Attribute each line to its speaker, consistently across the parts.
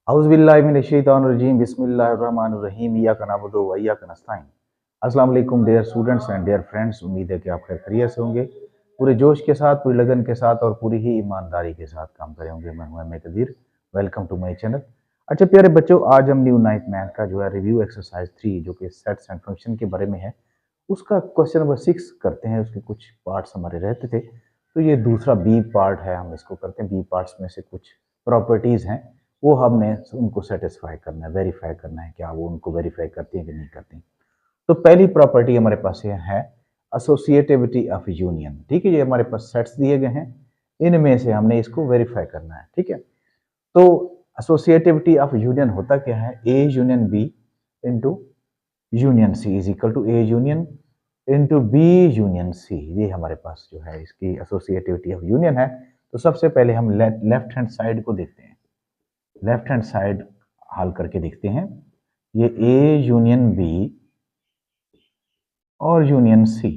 Speaker 1: औज़ुबिल्लाहिमिनश्शैतानिर्रजीम बिस्मिल्लाहिर्रहमानिर्रहीम इय्याका नअबुदु व इय्याका नस्तईन। अस्सलाम वालेकुम dear students and dear friends, उम्मीद है कि आप खैरियत से होंगे। पूरे जोश के साथ, पूरी लगन के साथ और पूरी ही ईमानदारी के साथ काम करे होंगे। मैं हूं M Qadeer, welcome to my channel. अच्छा प्यारे बच्चों, आज हम न्यू नाइन्थ मैथ का जो है रिव्यू एक्सरसाइज 3 जो कि सेट्स एंड फंक्शन के बारे में है, उसका क्वेश्चन नंबर 6 करते हैं। उसके कुछ पार्ट्स हमारे रहते थे, तो ये दूसरा बी पार्ट है, हम इसको करते हैं। बी पार्ट्स में से कुछ प्रॉपर्टीज़ हैं, वो हमने उनको सेटिस्फाई करना है, वेरीफाई करना है, क्या वो उनको वेरीफाई करती हैं कि नहीं करती। तो पहली प्रॉपर्टी हमारे पास ये है एसोसिएटिविटी ऑफ यूनियन। ठीक है, ये हमारे पास सेट्स दिए गए हैं, इनमें से हमने इसको वेरीफाई करना है। ठीक है, तो एसोसिएटिविटी ऑफ यूनियन होता क्या है? A union B into union C is equal to A union into B union C. ये हमारे पास जो है इसकी एसोसिएटिविटी ऑफ यूनियन है। तो सबसे पहले हम लेफ्ट हैंड साइड को देखते हैं। लेफ्ट हैंड साइड हल करके देखते हैं। ये ए यूनियन बी और यूनियन सी,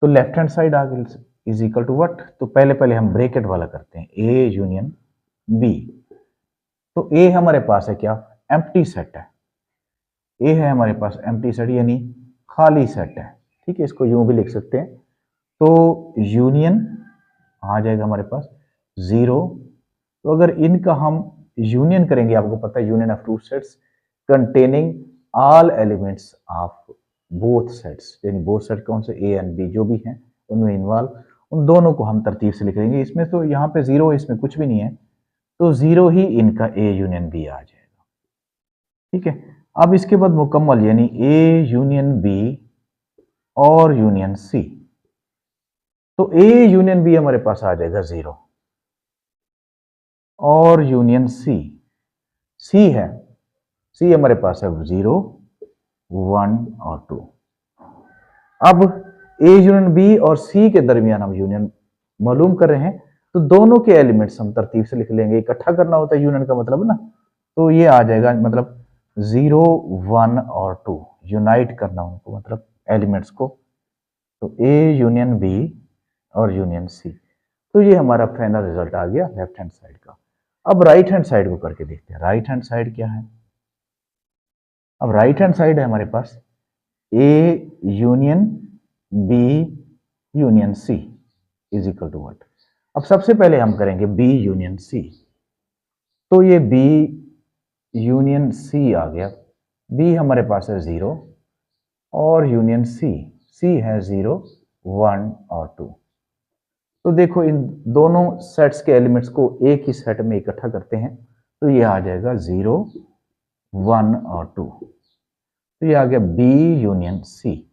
Speaker 1: तो लेफ्ट हैंड साइड आ गई इज इक्वल टू व्हाट? तो पहले हम ब्रैकेट वाला करते हैं, ए यूनियन बी। तो ए हमारे पास है क्या? एम्प्टी सेट है। ए है हमारे पास एम्प्टी सेट, यानी खाली सेट है। ठीक है, इसको यूं भी लिख सकते हैं। तो यूनियन आ जाएगा हमारे पास 0। तो अगर इनका हम यूनियन करेंगे, आपको पता है union of two sets containing all elements of both sets, यानी बोथ सेट कौन से? ए एंड बी जो भी हैं उनमें इन्वॉल्व, उन दोनों को हम तरतीब से लिख लेंगे। इसमें तो यहाँ पे 0 है, इसमें कुछ भी नहीं है, तो 0 ही इनका ए यूनियन बी आ जाएगा। ठीक है, अब इसके बाद मुकम्मल, यानी ए यूनियन बी और यूनियन सी। तो ए यूनियन बी हमारे पास आ जाएगा 0 और यूनियन सी, सी है, सी हमारे पास है 0, 1 और 2। अब ए यूनियन बी और सी के दरमियान हम यूनियन मालूम कर रहे हैं, तो दोनों के एलिमेंट्स हम तरतीब से लिख लेंगे। इकट्ठा करना होता है यूनियन का मतलब ना, तो ये आ जाएगा मतलब 0, 1 और 2 यूनाइट करना उनको, मतलब एलिमेंट्स को। तो ए यूनियन बी और यूनियन सी, तो ये हमारा फाइनल रिजल्ट आ गया लेफ्ट हैंड साइड का। अब राइट हैंड साइड को करके देखते हैं। राइट हैंड साइड क्या है? अब राइट हैंड साइड है हमारे पास A union B union C is equal to what? अब सबसे पहले हम करेंगे बी यूनियन सी। तो ये बी यूनियन सी आ गया। बी हमारे पास है 0 और यूनियन सी, सी है 0, 1 और 2। तो देखो, इन दोनों सेट्स के एलिमेंट्स को एक ही सेट में इकट्ठा करते हैं, तो ये आ जाएगा 0, 1 और 2। तो ये आ गया बी यूनियन सी।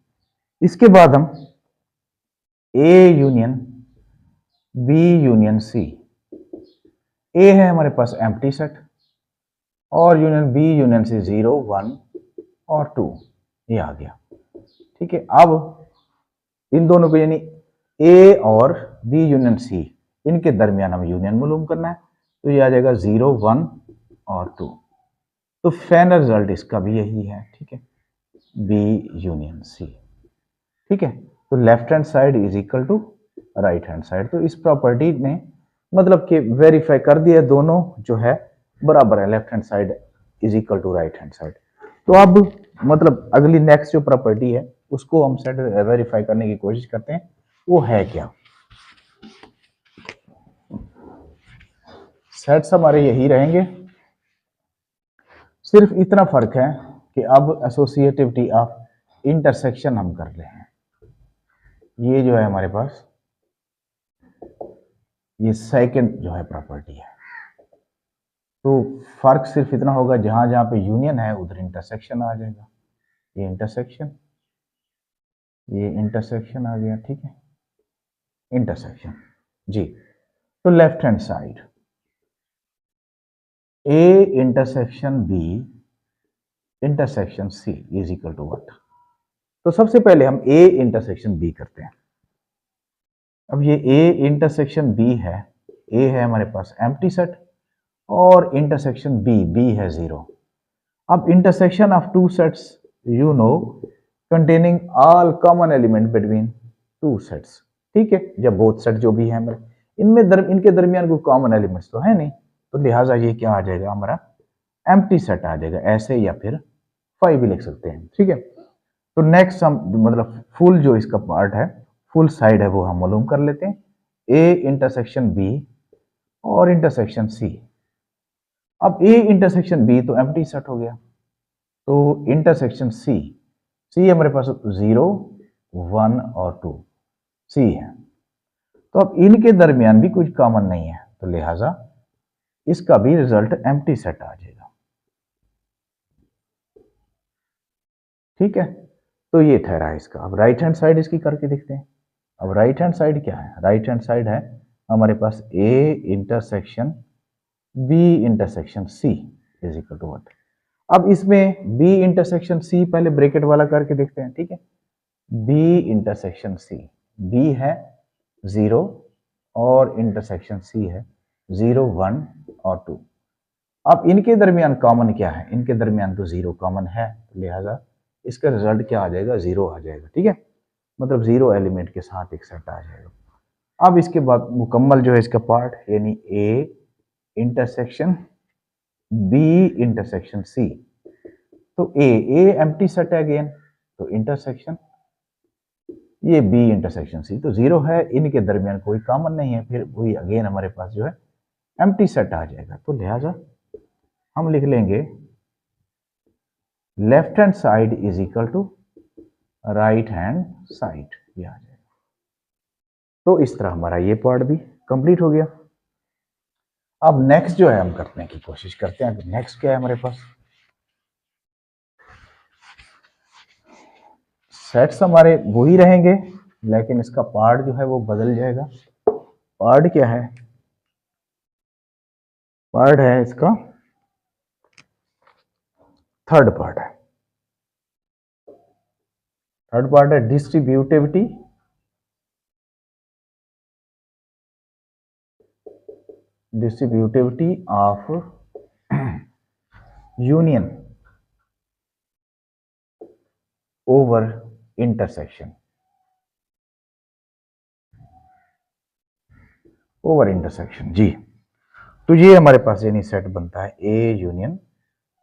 Speaker 1: इसके बाद हम A union B union C. A है हमारे पास एम्प्टी सेट और यूनियन बी यूनियन सी 0, 1 और 2, ये आ गया। ठीक है, अब इन दोनों को, यानी ए और बी यूनियन सी, इनके दरमियान हम यूनियन मालूम करना है, तो ये आ जाएगा 0, 1 और 2। तो फाइनल रिजल्ट इसका भी यही है। ठीक है, बी यूनियन सी। ठीक है, तो left hand side is equal to right hand side. तो इस प्रॉपर्टी ने मतलब कि वेरीफाई कर दिया, दोनों जो है बराबर है, left hand side is equal to right hand side. तो अब मतलब अगली नेक्स्ट जो प्रॉपर्टी है उसको हम सेट वेरीफाई करने की कोशिश करते हैं, वो है क्या? सेट्स हमारे यही रहेंगे, सिर्फ इतना फर्क है कि अब एसोसिएटिविटी ऑफ इंटरसेक्शन हम कर रहे हैं। ये जो है हमारे पास, ये सेकंड जो है प्रॉपर्टी है। तो फर्क सिर्फ इतना होगा, जहां जहां पे यूनियन है उधर इंटरसेक्शन आ जाएगा। ये इंटरसेक्शन आ गया। ठीक है, इंटरसेक्शन जी। तो left hand side A intersection B intersection C is equal to what? तो सबसे पहले हम ए इंटरसेक्शन बी करते हैं। अब ये ए इंटरसेक्शन बी है, ए है हमारे पास एम्प्टी सेट और इंटरसेक्शन बी है 0। अब intersection of two sets, you know, containing all common element between two sets. ठीक है, जब बोथ सेट जो भी है हमारे, इनके दरमियान कोई कॉमन एलिमेंट्स तो है नहीं, तो लिहाजा ये क्या आ जाएगा हमारा एम्प्टी सेट आ जाएगा, ऐसे या फिर 5 भी लिख सकते हैं, ठीक है। तो नेक्स्ट हम मतलब फुल जो इसका पार्ट है, फुल साइड है, वो हम मालूम कर लेते हैं। ए इंटरसेक्शन बी और इंटरसेक्शन सी। अब ए इंटरसेक्शन बी तो एम्प्टी सेट हो गया, तो इंटरसेक्शन सी, सी हमारे पास 0 1 और 2 सी है। तो अब इनके दरमियान भी कुछ कॉमन नहीं है, तो लिहाजा इसका भी रिजल्ट एम्प्टी सेट आ जाएगा, ठीक है। तो ये ठहरा है इसका। अब राइट हैंड साइड इसकी करके देखते हैं। अब राइट हैंड साइड क्या है? राइट हैंड साइड है हमारे पास A intersection B intersection C is equal to what. अब इसमें बी इंटरसेक्शन सी पहले ब्रैकेट वाला करके देखते हैं, ठीक है। बी इंटरसेक्शन सी, बी है 0 और इंटरसेक्शन सी है 0 1 और 2। अब इनके दरमियान कॉमन क्या है? इनके दरमियान तो 0 कॉमन है, लिहाजा इसका रिजल्ट क्या आ जाएगा? 0 आ जाएगा, ठीक है। मतलब 0 एलिमेंट के साथ एक सेट आ जाएगा। अब इसके बाद मुकम्मल जो है इसका पार्ट, यानी A intersection B intersection C, तो ए एम्प्टी सेट है अगेन, तो इंटरसेक्शन ये बी इंटरसेक्शन सी, तो 0 है, इनके दरमियान कोई कॉमन नहीं है, फिर वही अगेन हमारे पास जो है एम्प्टी सेट आ जाएगा। तो लिहाजा हम लिख लेंगे left hand side is equal to right hand side, ये आ जाएगा। तो इस तरह हमारा ये पार्ट भी कंप्लीट हो गया। अब नेक्स्ट जो है हम करने की कोशिश करते हैं। तो नेक्स्ट क्या है हमारे पास? सेट्स हमारे वही रहेंगे, लेकिन इसका पार्ट जो है वो बदल जाएगा। पार्ट क्या है? पार्ट है इसका थर्ड पार्ट है। थर्ड पार्ट है distributivity of union over intersection, over intersection जी। तो ये हमारे पास यानी सेट बनता है A union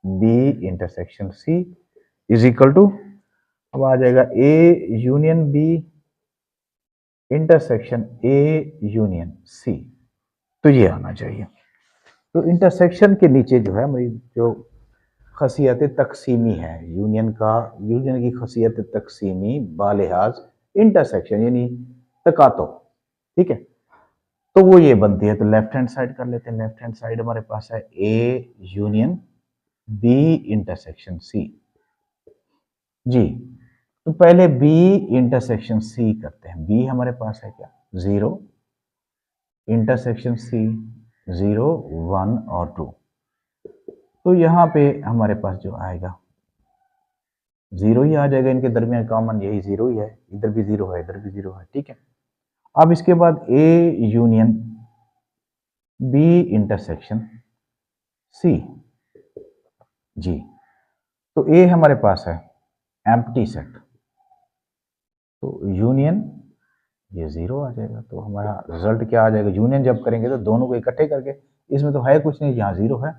Speaker 1: B intersection C is equal to, अब आ जाएगा A union B intersection A union C, तो ये आना चाहिए। तो इंटरसेक्शन के नीचे जो है हमारी जो खसियत तकसीमी है यूनियन का, यूनियन की खसियत तकसीमी बालिहाज इंटरसेक्शन यानी तकातो, ठीक है। तो वो ये बनती है। तो लेफ्ट हैंड साइड कर लेते हैं। लेफ्ट हैंड साइड हमारे पास है A union B intersection C जी। तो पहले बी इंटरसेक्शन सी करते हैं। बी हमारे पास है क्या? 0 इंटरसेक्शन सी 0 1 और 2। तो यहाँ पे हमारे पास जो आएगा 0 ही आ जाएगा, इनके दरमियान कॉमन यही 0 ही है, इधर भी 0 है इधर भी 0 है, ठीक है। अब इसके बाद A union B intersection C जी। तो ए हमारे पास है एम्प्टी सेट, तो यूनियन ये 0 आ जाएगा। तो हमारा रिजल्ट क्या आ जाएगा? यूनियन जब करेंगे तो दोनों को इकट्ठे करके, इसमें तो है कुछ नहीं, यहाँ 0 है,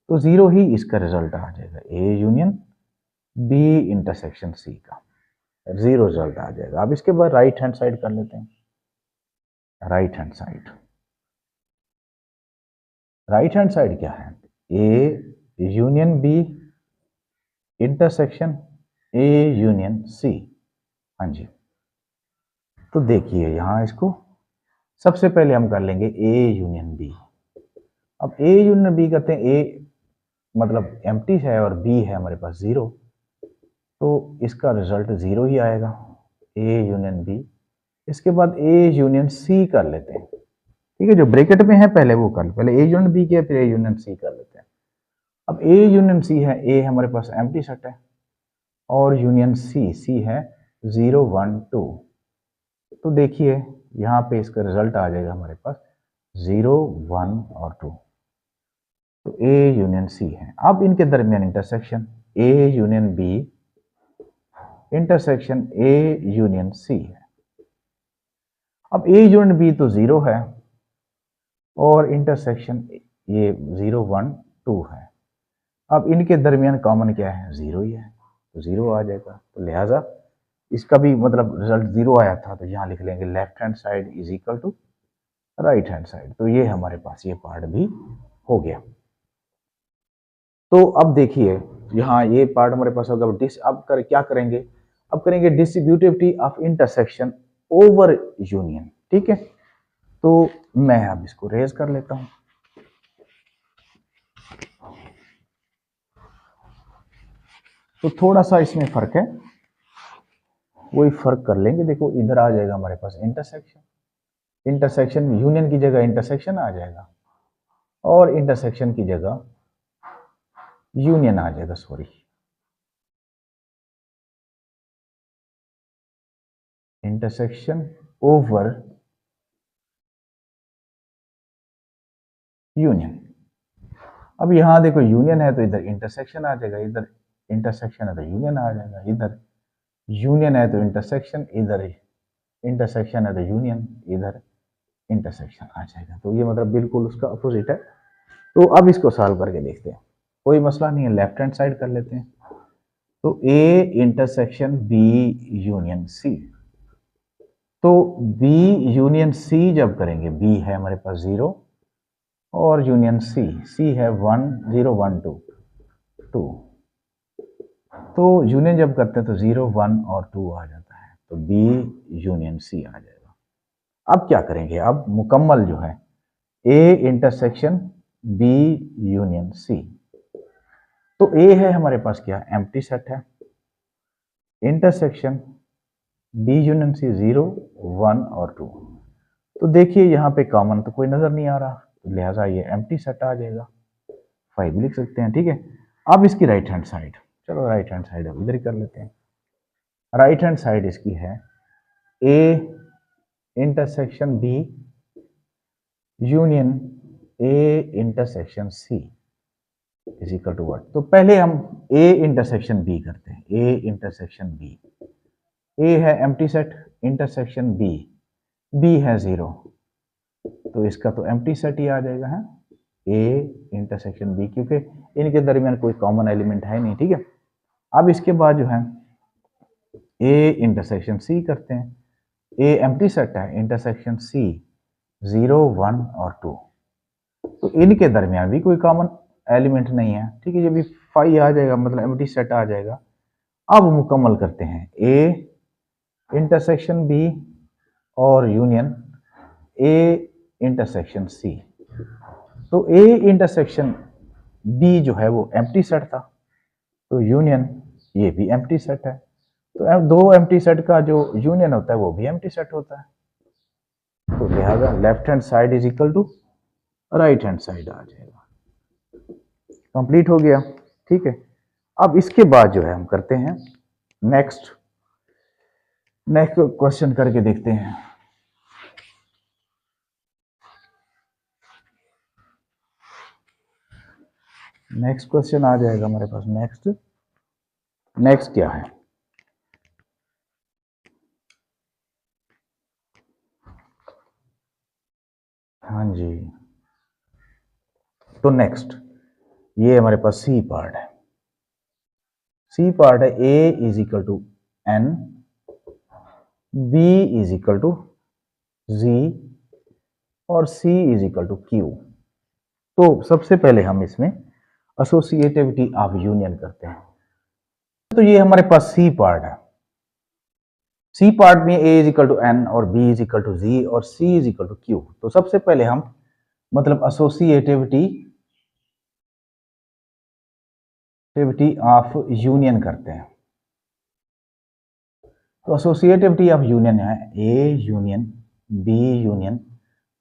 Speaker 1: तो 0 ही इसका रिजल्ट आ जाएगा। A union B intersection C का 0 रिजल्ट आ जाएगा। अब इसके बाद राइट हैंड साइड कर लेते हैं। Right hand side, right hand side क्या है? A union B intersection A union C, हाँ जी। तो देखिए यहाँ इसको सबसे पहले हम कर लेंगे ए यूनियन बी। अब ए यूनियन बी करते हैं, ए मतलब एम्प्टी है और बी है हमारे पास 0, तो इसका रिजल्ट 0 ही आएगा, ए यूनियन बी। इसके बाद ए यूनियन सी कर लेते हैं, ठीक है। जो ब्रैकेट में है पहले वो कर, पहले ए यूनियन बी किया फिर ए यूनियन सी कर लेते हैं। अब ए यूनियन सी है, ए हमारे पास एम्प्टी सेट है और यूनियन सी है 0 1 2। तो देखिए यहाँ पे इसका रिजल्ट आ जाएगा हमारे पास 0 1 और 2। तो ए यूनियन सी है। अब इनके दरमियान intersection A union B intersection A union C है। अब ए यूनियन बी तो 0 है और इंटरसेक्शन ये 0 1 2 है। अब इनके दरमियान कॉमन क्या है, 0 ही है, तो 0 आ जाएगा। तो लिहाजा इसका भी मतलब रिजल्ट 0 आया था, तो यहाँ लिख लेंगे left hand side is equal to right hand side. तो ये हमारे पास ये पार्ट भी हो गया। तो अब देखिए यहाँ ये पार्ट हमारे पास होगा। अब क्या करेंगे, अब करेंगे distributivity of intersection over union. ठीक है, तो मैं अब इसको रेज कर लेता हूं। तो थोड़ा सा इसमें फर्क है, वही फर्क कर लेंगे। देखो इधर आ जाएगा हमारे पास इंटरसेक्शन, इंटरसेक्शन यूनियन की जगह इंटरसेक्शन आ जाएगा, और इंटरसेक्शन की जगह यूनियन आ जाएगा, सॉरी इंटरसेक्शन ओवर यूनियन। अब यहां देखो यूनियन है तो इधर इंटरसेक्शन आ जाएगा, इधर इंटरसेक्शन है तो यूनियन आ जाएगा, इधर यूनियन है तो इंटरसेक्शन, इधर इंटरसेक्शन है तो यूनियन, इधर इंटरसेक्शन आ जाएगा। तो ये मतलब बिल्कुल उसका अपोजिट है। तो अब इसको सॉल्व करके देखते हैं, कोई मसला नहीं है, लेफ्ट हैंड साइड कर लेते हैं। तो A intersection B union C, तो बी यूनियन सी जब करेंगे, बी है हमारे पास 0 और यूनियन सी, सी है 1 0 1 2 2, तो यूनियन जब करते हैं तो 0 1 और 2 आ जाता है, तो बी यूनियन सी आ जाएगा। अब क्या करेंगे, अब मुकम्मल जो है A intersection B union C, तो ए है हमारे पास क्या, एम्प्टी सेट है, इंटरसेक्शन बी यूनियन सी 0 1 और 2। तो देखिए यहाँ पे कॉमन तो कोई नजर नहीं आ रहा, तो लिहाजा ये एम्प्टी सेट आ जाएगा, 5 लिख सकते हैं। ठीक है, अब इसकी राइट हैंड साइड, चलो राइट हैंड साइड अब इधर ही कर लेते हैं। राइट हैंड साइड इसकी है A intersection B union A intersection C is equal to what. तो पहले हम ए इंटरसेक्शन बी करते हैं, ए इंटरसेक्शन बी, ए है empty set, intersection B, B है 0, तो इसका तो एम्प्टी सेट ही आ जाएगा है, ए इंटरसेक्शन बी, क्योंकि इनके दरमियान कोई कॉमन एलिमेंट है नहीं। ठीक है, अब इसके बाद जो है ए इंटरसेक्शन सी करते हैं, ए एम्प्टी सेट है, इंटरसेक्शन सी 0 1 और 2, तो इनके दरमियान भी कोई कॉमन एलिमेंट नहीं है। ठीक है, ये भी 5 आ जाएगा, मतलब एम्प्टी सेट आ जाएगा। अब मुकम्मल करते हैं ए इंटरसेक्शन बी और यूनियन ए इंटरसेक्शन सी, तो ए इंटरसेक्शन बी जो है वो एम्प्टी सेट था, तो यूनियन ये भी एम्प्टी सेट है, तो दो एम्प्टी सेट का जो यूनियन होता है वो भी एम्प्टी सेट होता है, तो लिहाजा left hand side is equal to right hand side आ जाएगा। कंप्लीट हो गया। ठीक है, अब इसके बाद जो है हम करते हैं नेक्स्ट क्वेश्चन करके देखते हैं। नेक्स्ट क्वेश्चन आ जाएगा हमारे पास। नेक्स्ट क्या है, हाँ जी, तो नेक्स्ट ये हमारे पास सी पार्ट है। सी पार्ट है A is equal to N, B is equal to G और C is equal to Q. तो सबसे पहले हम इसमें एसोसिएटिविटी ऑफ यूनियन करते हैं। तो ये हमारे पास सी पार्ट है, सी पार्ट में ए इज इक्वल टू एन और B is equal to G और C is equal to Q. तो सबसे पहले हम मतलब एसोसिएटिविटी ऑफ यूनियन करते हैं। तो एसोसिएटिविटी ऑफ यूनियन है A union B union,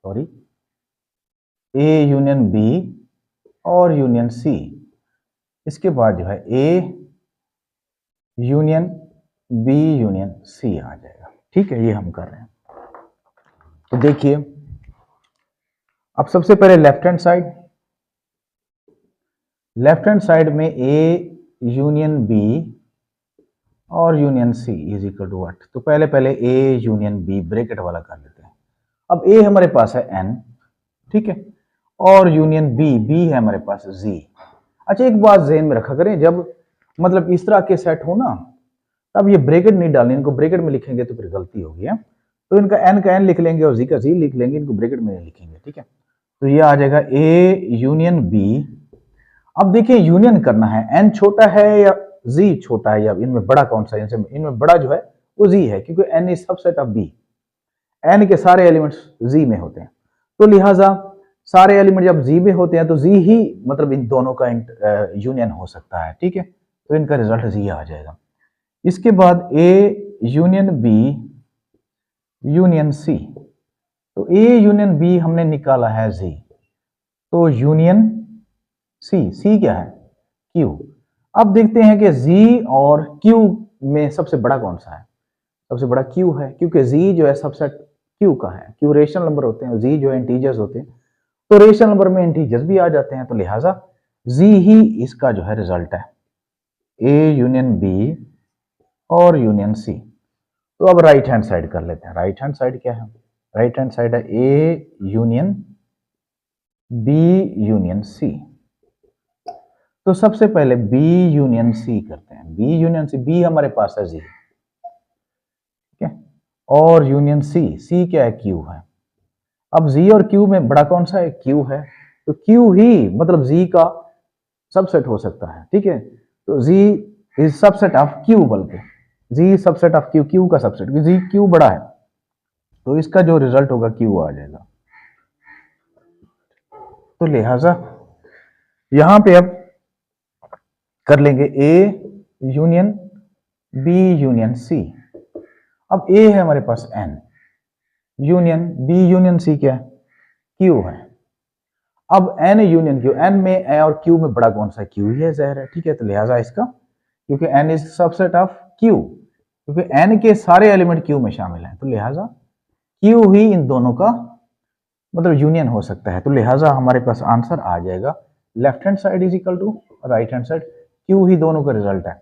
Speaker 1: sorry A union B और यूनियन सी। इसके बाद जो है A union B union C आ जाएगा। ठीक है, ये हम कर रहे हैं। तो देखिए अब सबसे पहले लेफ्ट हैंड साइड में ए यूनियन बी और union C is equal to what. तो पहले ए यूनियन बी ब्रैकेट वाला कर लेते हैं। अब ए हमारे पास है एन, ठीक है, और यूनियन बी, बी है हमारे पास जी। अच्छा एक बात ज़हन में रखा करें, जब मतलब इस तरह के सेट हो ना, तब ये ब्रैकेट नहीं डालनी, इनको ब्रैकेट में लिखेंगे तो फिर गलती होगी है। तो इनका एन का एन लिख लेंगे और जी का जी लिख लेंगे, इनको ब्रैकेट में नहीं लिखेंगे, ठीक है। तो ये आ जाएगा ए यूनियन बी। अब देखिए यूनियन करना है, एन छोटा है या जी छोटा है, या इनमें बड़ा कौन सा है, इनमें बड़ा जो है वो जी है, क्योंकि N is subset of B, N के सारे एलिमेंट्स जी में होते हैं। तो लिहाजा सारे एलिमेंट जब जी में होते हैं तो जी ही मतलब इन दोनों का यूनियन हो सकता है, ठीक है। तो इनका रिजल्ट जी आ जाएगा। इसके बाद A union B union C, तो ए यूनियन बी हमने निकाला है जी, तो यूनियन सी, सी क्या है क्यू। अब देखते हैं कि जी और क्यू में सबसे बड़ा कौन सा है, सबसे बड़ा क्यू है, क्योंकि जी जो है सबसेट क्यू का है, क्यू रेशनल नंबर होते हैं, जी जो है इंटीजर्स होते हैं, तो रेशनल नंबर में इंटीजर्स भी आ जाते हैं, तो लिहाजा जी ही इसका जो है रिजल्ट है, ए यूनियन बी और यूनियन सी। तो अब राइट हैंड साइड कर लेते हैं। राइट हैंड साइड क्या है, राइट हैंड साइड है A union B union C. तो सबसे पहले बी यूनियन सी करते हैं, बी यूनियन सी, बी हमारे पास है जी, ठीक है, और यूनियन सी, सी क्या है क्यू है। अब जी और क्यू में बड़ा कौन सा है, क्यू है, तो क्यू ही मतलब जी का सबसेट हो सकता है, ठीक है। तो जी इज सबसेट ऑफ क्यू, बल्कि जी सबसेट ऑफ क्यू, क्यू का सबसेट, जी क्यू बड़ा है, तो इसका जो रिजल्ट होगा क्यू आ जाएगा। तो लिहाजा यहां पे अब कर लेंगे A union B union C. अब ए है हमारे पास N, union B union C क्या है, क्यू है। अब एन यूनियन क्यू, एन में ए और क्यू में बड़ा कौन सा है, क्यू ही है ज़ाहिर है, ठीक है। तो लिहाजा इसका, क्योंकि N is subset of Q, क्योंकि एन के सारे एलिमेंट क्यू में शामिल हैं, तो लिहाजा क्यू ही इन दोनों का मतलब यूनियन हो सकता है। तो लिहाजा हमारे पास आंसर आ जाएगा left hand side is equal to right hand side, Q ही दोनों का रिजल्ट है।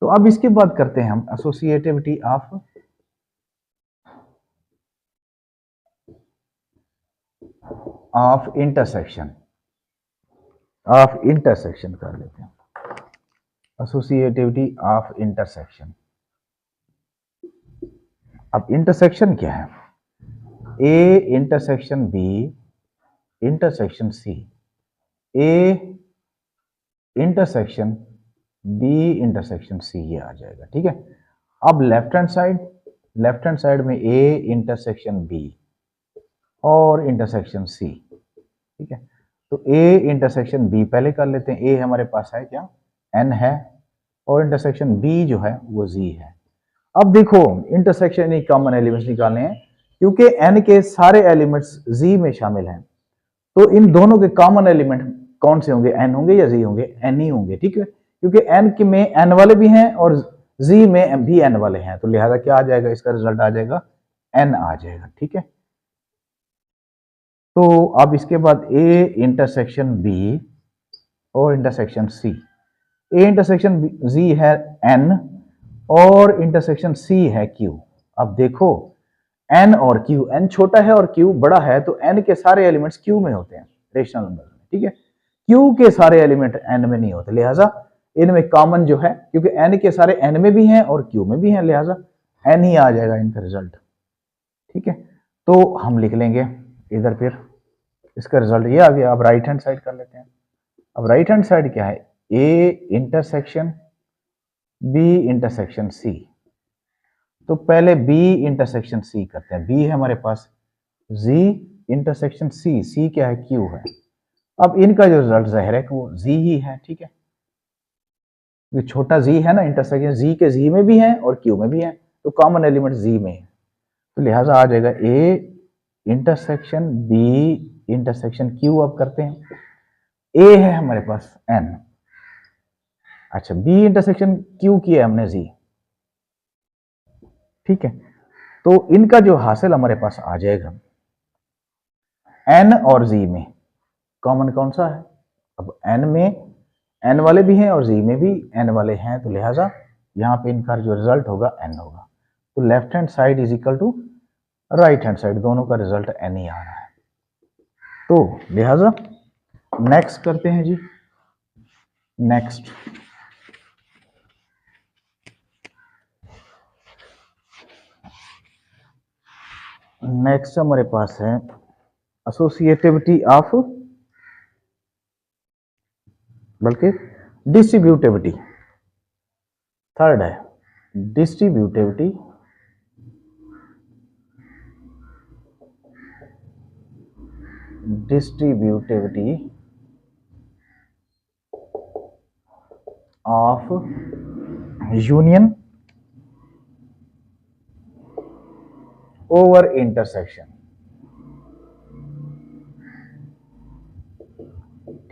Speaker 1: तो अब इसके बाद करते हैं हम associativity of intersection, of intersection कर लेते हैं, एसोसिएटिविटी ऑफ इंटरसेक्शन। अब इंटरसेक्शन क्या है, A intersection B intersection C, A intersection B intersection C, ये आ जाएगा, ठीक है। अब left hand side, left hand side में ए इंटरसेक्शन बी और इंटरसेक्शन सी, ठीक है। तो ए इंटरसेक्शन बी पहले कर लेते हैं, ए हमारे पास है क्या, एन है, और इंटरसेक्शन बी जो है वो जी है। अब देखो इंटरसेक्शन ही कॉमन एलिमेंट्स निकालने हैं, क्योंकि एन के सारे एलिमेंट्स जी में शामिल हैं, तो इन दोनों के कॉमन एलिमेंट कौन से होंगे, एन होंगे या जी होंगे, एन ही होंगे, ठीक है। क्योंकि एन के में एन वाले भी हैं और जी में भी एन वाले हैं, तो लिहाजा क्या आ जाएगा, इसका रिजल्ट आ जाएगा एन आ जाएगा, ठीक है। तो अब इसके बाद ए इंटरसेक्शन बी और इंटरसेक्शन सी, ए इंटरसेक्शन जी है एन और इंटरसेक्शन सी है क्यू। अब देखो एन और क्यू, एन छोटा है और क्यू बड़ा है, तो एन के सारे एलिमेंट्स क्यू में होते हैं रेशनल नंबर में, ठीक है। क्यू के सारे एलिमेंट एन में नहीं होते, लिहाजा इनमें कॉमन जो है, क्योंकि एन के सारे एन में भी हैं और क्यू में भी हैं, लिहाजा एन ही आ जाएगा इनका रिजल्ट, ठीक है। तो हम लिख लेंगे इधर, फिर इसका रिजल्ट ये आ गया। अब राइट हैंड साइड कर लेते हैं। अब राइट हैंड साइड क्या है, A intersection B intersection C. तो पहले बी इंटरसेक्शन सी करते हैं, बी है हमारे पास जी इंटरसेक्शन सी, सी क्या है, क्यू है। अब इनका जो रिजल्ट जाहिर है कि वो जी ही है, ठीक है। ये छोटा जी है ना, इंटरसेक्शन जी के जी में भी है और क्यू में भी है, तो कॉमन एलिमेंट जी में है, तो लिहाजा आ जाएगा A intersection B intersection Q. अब करते हैं, ए है हमारे पास एन, अच्छा बी इंटरसेक्शन क्यू किया है हमने जी, ठीक है। तो इनका जो हासिल हमारे पास आ जाएगा, एन और जी में कॉमन कौन सा है, अब एन में एन वाले भी हैं और जी में भी एन वाले हैं, तो लिहाजा यहाँ पे इनका जो रिजल्ट होगा एन होगा। तो left hand side is equal to right hand side, दोनों का रिजल्ट एन ही आ रहा है। तो लिहाजा नेक्स्ट करते हैं जी। नेक्स्ट हमारे पास है एसोसिएटिविटी ऑफ, बल्कि डिस्ट्रीब्यूटिविटी। थर्ड है distributivity of union over intersection.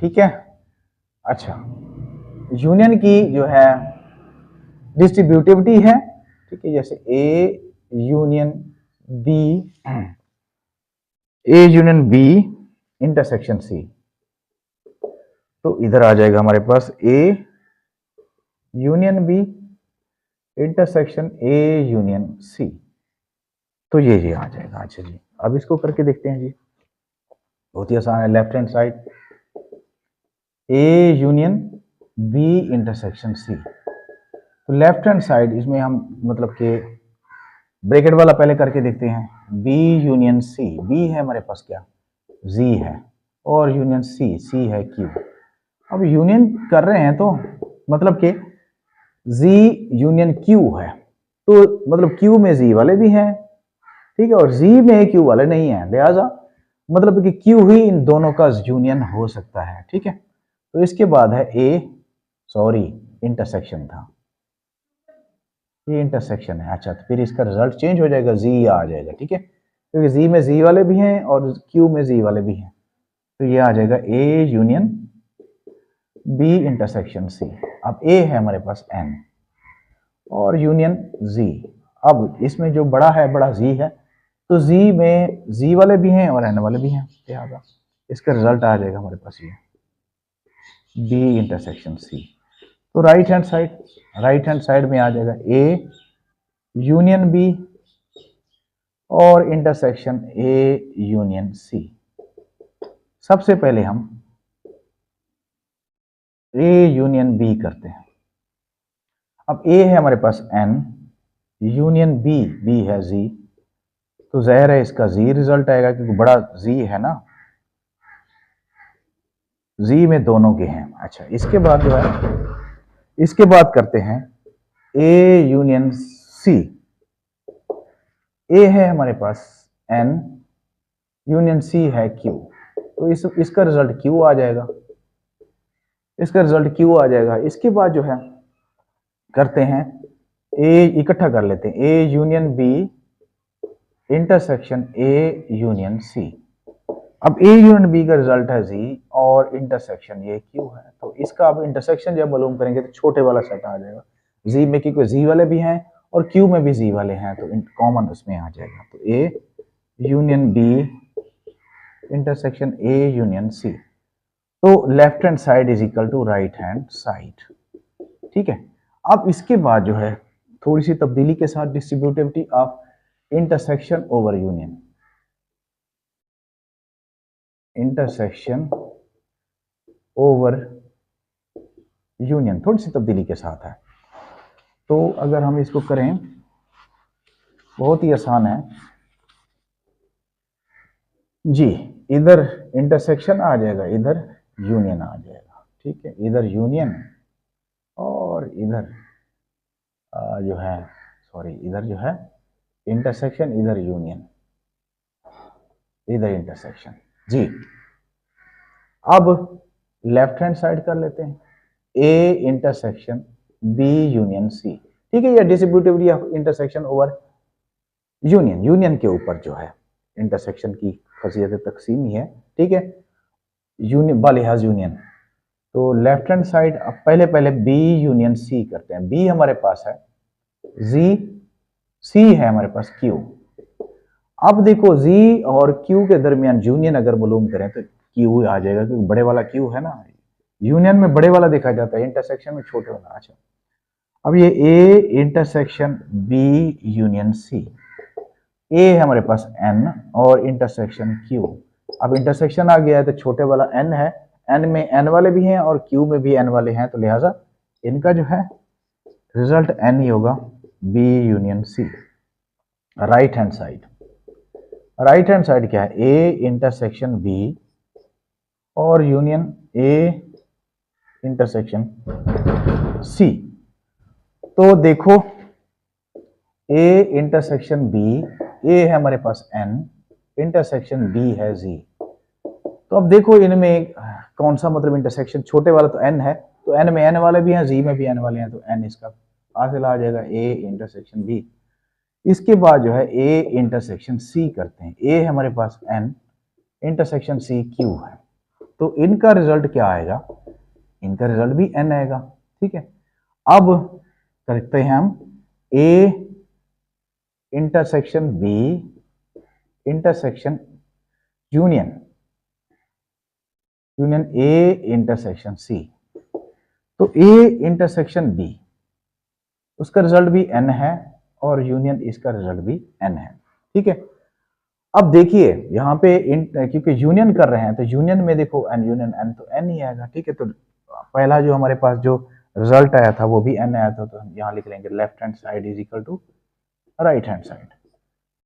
Speaker 1: ठीक है, अच्छा, यूनियन की जो है डिस्ट्रीब्यूटिविटी है, ठीक है, जैसे A union B intersection C, तो इधर आ जाएगा हमारे पास A union B intersection A union C, तो ये आ जाएगा। अच्छा जी, अब इसको करके देखते हैं जी, बहुत ही आसान है। Left hand side A union B intersection C, तो लेफ्ट हैंड साइड इसमें हम मतलब कि ब्रैकेट वाला पहले करके देखते हैं। बी यूनियन सी, बी है हमारे पास क्या, जी है, और यूनियन सी, सी है क्यू। अब यूनियन कर रहे हैं तो मतलब कि जी यूनियन क्यू है, तो मतलब क्यू में जी वाले भी हैं, ठीक है, और जी में क्यू वाले नहीं है, लिहाजा मतलब कि क्यू ही इन दोनों का यूनियन हो सकता है। ठीक है, तो इसके बाद है इंटरसेक्शन था, ये इंटरसेक्शन है। अच्छा, तो फिर इसका रिजल्ट चेंज हो जाएगा, जी आ जाएगा। ठीक है, क्योंकि जी में जी वाले भी हैं और क्यू में जी वाले भी हैं, तो ये आ जाएगा A union B intersection C. अब ए है हमारे पास एन और यूनियन जी, अब इसमें जो बड़ा है, बड़ा जी है, तो जी में जी वाले भी हैं और एन वाले भी हैं, लिहाजा इसका रिजल्ट आ जाएगा हमारे पास ये बी इंटरसेक्शन सी। तो राइट हैंड साइड में आ जाएगा ए यूनियन बी और इंटरसेक्शन ए यूनियन सी। सबसे पहले हम ए यूनियन बी करते हैं। अब ए है हमारे पास एन, यूनियन बी, बी है जी, तो जाहिर है इसका जी रिजल्ट आएगा क्योंकि बड़ा जी है ना, जी में दोनों के हैं। अच्छा, इसके बाद जो है, इसके बाद करते हैं ए यूनियन सी। ए है हमारे पास एन, यूनियन सी है क्यू, तो इसका रिजल्ट क्यू आ जाएगा, इसके बाद जो है करते हैं ए, इकट्ठा कर लेते हैं, A union B intersection A union C. अब ए यूनियन बी का रिजल्ट है जी और इंटरसेक्शन ये क्यू है, तो इसका अब इंटरसेक्शन जब मालूम करेंगे तो छोटे वाला सेट आ जाएगा, जी में क्योंकि जी वाले भी हैं और क्यू में भी जी वाले हैं, तो कॉमन उसमें आ जाएगा, तो A union B intersection A union C. तो left hand side is equal to right hand side. ठीक है, अब इसके बाद जो है थोड़ी सी तब्दीली के साथ distributivity of intersection over union, intersection over union थोड़ी सी तब्दीली के साथ है। तो अगर हम इसको करें, बहुत ही आसान है जी, इधर इंटरसेक्शन आ जाएगा, इधर यूनियन आ जाएगा। ठीक है, इधर यूनियन और इधर जो है इधर जो है इंटरसेक्शन, इधर यूनियन, इधर इंटरसेक्शन जी। अब लेफ्ट हैंड साइड कर लेते हैं, A intersection B union C. ठीक है, ये distributivity of intersection over union, union के ऊपर जो है इंटरसेक्शन की खसियत तकसीम ही है। ठीक है, यूनियन बालिहाज यूनियन, तो लेफ्ट हैंड साइड अब पहले बी यूनियन सी करते हैं। बी हमारे पास है जी, सी है हमारे पास क्यू। अब देखो जी और क्यू के दरमियान यूनियन अगर मालूम करें तो क्यू आ जाएगा, क्योंकि बड़े वाला क्यू है ना, यूनियन में बड़े वाला देखा जाता है, इंटरसेक्शन में छोटे वाला। अच्छा, अब ये A intersection B union C, A है हमारे पास एन और इंटरसेक्शन क्यू, अब इंटरसेक्शन आ गया है तो छोटे वाला n है, n में n वाले भी हैं और q में भी n वाले हैं, तो लिहाजा इनका जो है रिजल्ट n ही होगा, B union C। Right hand side, right hand side क्या है, A इंटरसेक्शन B और यूनियन A इंटरसेक्शन C। तो देखो A इंटरसेक्शन B, A है हमारे पास n, इंटरसेक्शन B है Z। तो अब देखो इनमें कौन सा मतलब इंटरसेक्शन, छोटे वाला तो n है, तो n में n वाले भी हैं, Z में भी n वाले हैं, तो n इसका हासिल आ जाएगा A इंटरसेक्शन B। इसके बाद जो है A इंटरसेक्शन C करते हैं, A है हमारे पास n, इंटरसेक्शन C Q है, तो इनका रिजल्ट क्या आएगा, इनका रिजल्ट भी n आएगा। ठीक है, अब करते हैं हम A intersection B intersection union A intersection C। तो A इंटरसेक्शन B, उसका रिजल्ट भी n है और यूनियन इसका रिजल्ट भी n है। ठीक है, अब देखिए यहाँ पे क्योंकि यूनियन कर रहे हैं तो यूनियन में देखो n यूनियन n तो n ही आएगा। ठीक है, तो पहला जो हमारे पास जो रिजल्ट आया था वो भी n आया था, तो हम यहाँ लिख लेंगे left hand side is equal to right hand side.